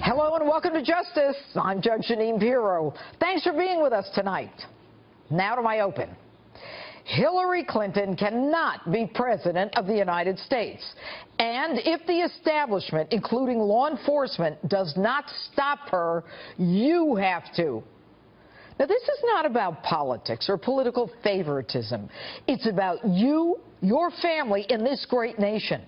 Hello and welcome to Justice. I'm Judge Jeanine Pirro. Thanks for being with us tonight. Now to my open. Hillary Clinton cannot be president of the United States. And if the establishment, including law enforcement, does not stop her, you have to. Now, this is not about politics or political favoritism. It's about you, your family, in this great nation.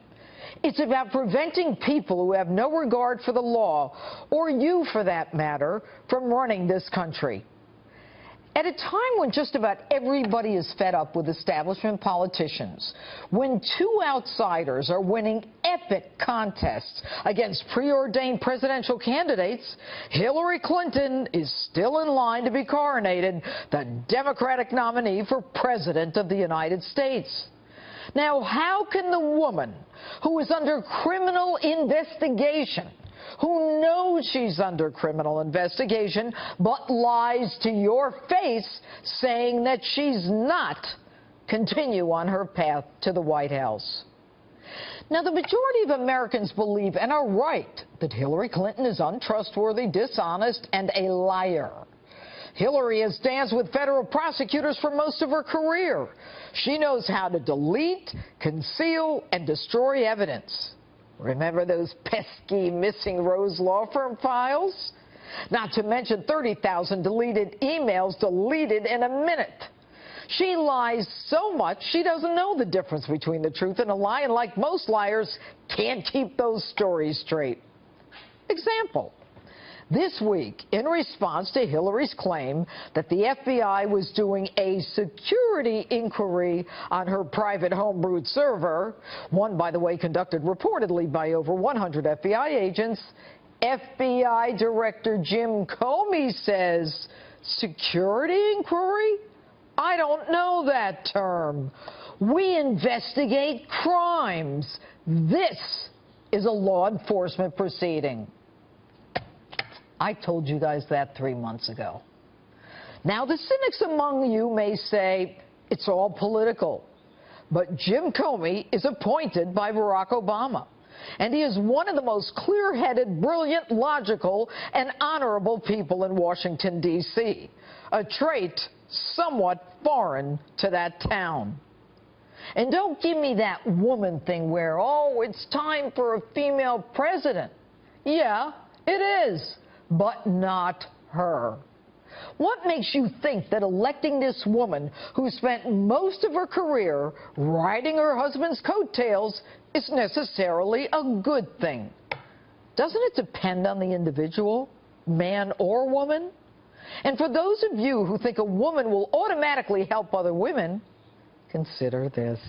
It's about preventing people who have no regard for the law, or you for that matter, from running this country. At a time when just about everybody is fed up with establishment politicians, when two outsiders are winning epic contests against preordained presidential candidates, Hillary Clinton is still in line to be coronated the Democratic nominee for President of the United States. Now, how can the woman who is under criminal investigation, who knows she's under criminal investigation, but lies to your face saying that she's not, continue on her path to the White House? Now, the majority of Americans believe, and are right, that Hillary Clinton is untrustworthy, dishonest, and a liar. Hillary has danced with federal prosecutors for most of her career. She knows how to delete, conceal, and destroy evidence. Remember those pesky Missing Rose law firm files? Not to mention 30,000 deleted emails deleted in a minute. She lies so much she doesn't know the difference between the truth and a lie, and like most liars, can't keep those stories straight. Example. This week, in response to Hillary's claim that the FBI was doing a security inquiry on her private homebrewed server, one, by the way, conducted reportedly by over 100 FBI agents, FBI Director Jim Comey says, security inquiry? I don't know that term. We investigate crimes. This is a law enforcement proceeding. I told you guys that 3 months ago. Now, the cynics among you may say it's all political, but Jim Comey is appointed by Barack Obama, and he is one of the most clear-headed, brilliant, logical, and honorable people in Washington, D.C., a trait somewhat foreign to that town. And don't give me that woman thing where, oh, it's time for a female president. Yeah, it is. But not her. What makes you think that electing this woman who spent most of her career riding her husband's coattails is necessarily a good thing? Doesn't it depend on the individual, man or woman? And for those of you who think a woman will automatically help other women, consider this.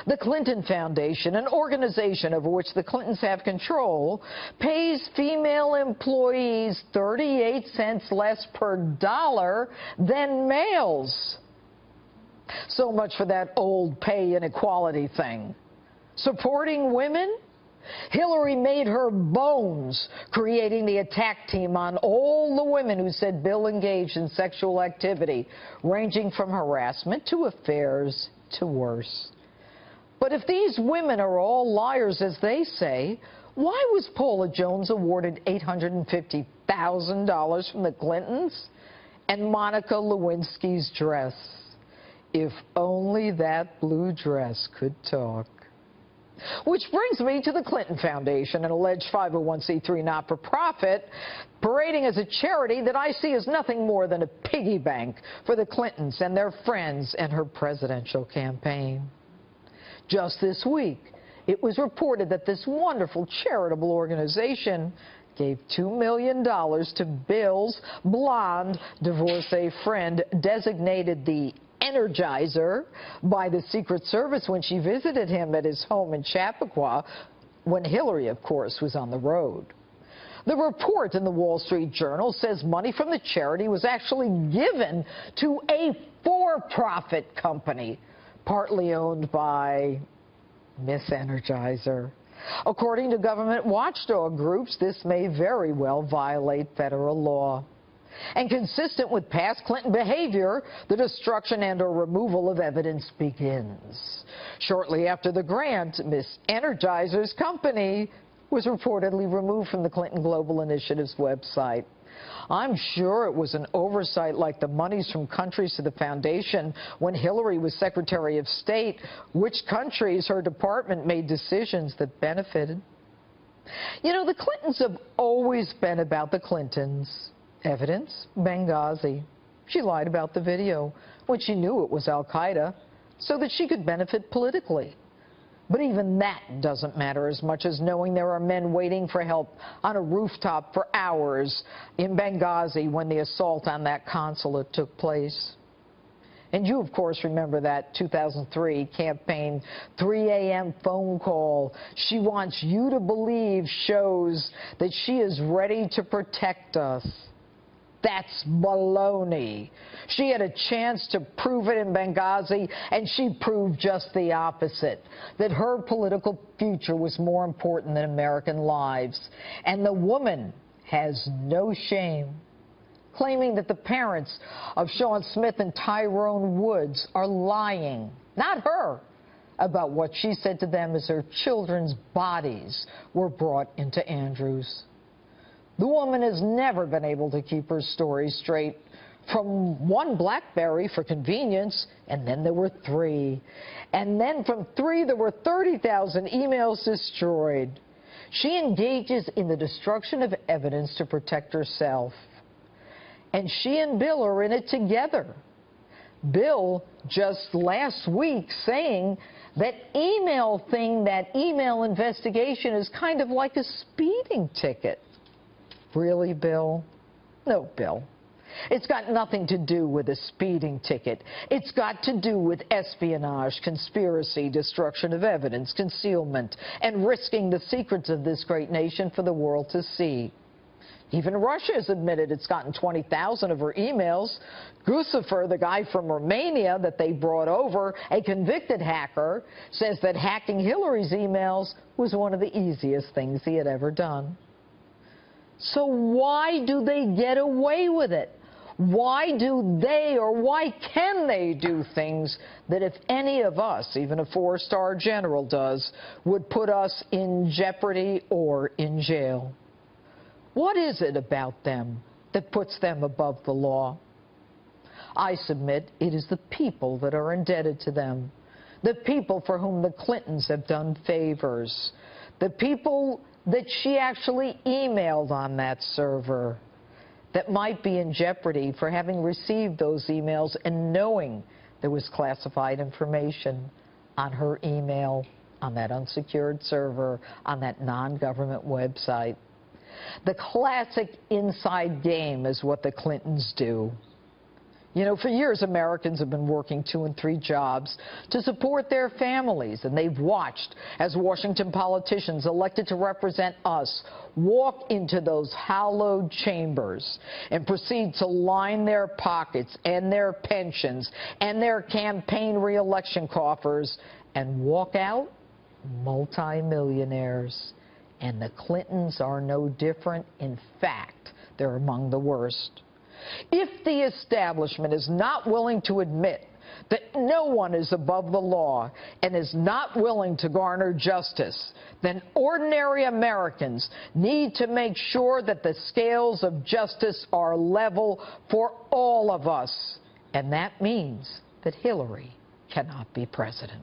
The Clinton Foundation, an organization over which the Clintons have control, pays female employees 38 cents less per dollar than males. So much for that old pay inequality thing. Supporting women? Hillary made her bones creating the attack team on all the women who said Bill engaged in sexual activity, ranging from harassment to affairs to worse. But if these women are all liars, as they say, why was Paula Jones awarded $850,000 from the Clintons and Monica Lewinsky's dress? If only that blue dress could talk. Which brings me to the Clinton Foundation, an alleged 501c3 not-for-profit, parading as a charity that I see as nothing more than a piggy bank for the Clintons and their friends and her presidential campaign. Just this week, it was reported that this wonderful charitable organization gave $2 million to Bill's blonde divorcee friend, designated the Energizer by the Secret Service when she visited him at his home in Chappaqua, when Hillary, of course, was on the road. The report in the Wall Street Journal says money from the charity was actually given to a for-profit company, partly owned by Miss Energizer. According to government watchdog groups, this may very well violate federal law. And consistent with past Clinton behavior, the destruction and/or removal of evidence begins. Shortly after the grant, Miss Energizer's company was reportedly removed from the Clinton Global Initiative's website. I'm sure it was an oversight like the monies from countries to the foundation when Hillary was Secretary of State, which countries her department made decisions that benefited. You know, the Clintons have always been about the Clintons. Evidence, Benghazi. She lied about the video when she knew it was al-Qaeda so that she could benefit politically. But even that doesn't matter as much as knowing there are men waiting for help on a rooftop for hours in Benghazi when the assault on that consulate took place. And you, of course, remember that 2003 campaign 3 a.m. phone call. She wants you to believe shows that she is ready to protect us. That's baloney. She had a chance to prove it in Benghazi, and she proved just the opposite, that her political future was more important than American lives. And the woman has no shame, claiming that the parents of Sean Smith and Tyrone Woods are lying, not her, about what she said to them as her children's bodies were brought into Andrews. The woman has never been able to keep her story straight. From one BlackBerry for convenience, and then there were 3. And then from 3, there were 30,000 emails destroyed. She engages in the destruction of evidence to protect herself. And she and Bill are in it together. Bill just last week saying that that email investigation is kind of like a speeding ticket. Really, Bill? No, Bill. It's got nothing to do with a speeding ticket. It's got to do with espionage, conspiracy, destruction of evidence, concealment, and risking the secrets of this great nation for the world to see. Even Russia has admitted it's gotten 20,000 of her emails. Gusefer, the guy from Romania that they brought over, a convicted hacker, says that hacking Hillary's emails was one of the easiest things he had ever done. So why do they get away with it? Why do they, or why can they do things that if any of us, even a 4-star general does, would put us in jeopardy or in jail? What is it about them that puts them above the law? I submit it is the people that are indebted to them, the people for whom the Clintons have done favors, the people that she actually emailed on that server that might be in jeopardy for having received those emails and knowing there was classified information on her email, on that unsecured server, on that non-government website. The classic inside game is what the Clintons do. You know, for years, Americans have been working 2 and 3 jobs to support their families, and they've watched as Washington politicians elected to represent us walk into those hallowed chambers and proceed to line their pockets and their pensions and their campaign re-election coffers and walk out multimillionaires. And the Clintons are no different. In fact, they're among the worst. If the establishment is not willing to admit that no one is above the law and is not willing to garner justice, then ordinary Americans need to make sure that the scales of justice are level for all of us. And that means that Hillary cannot be president.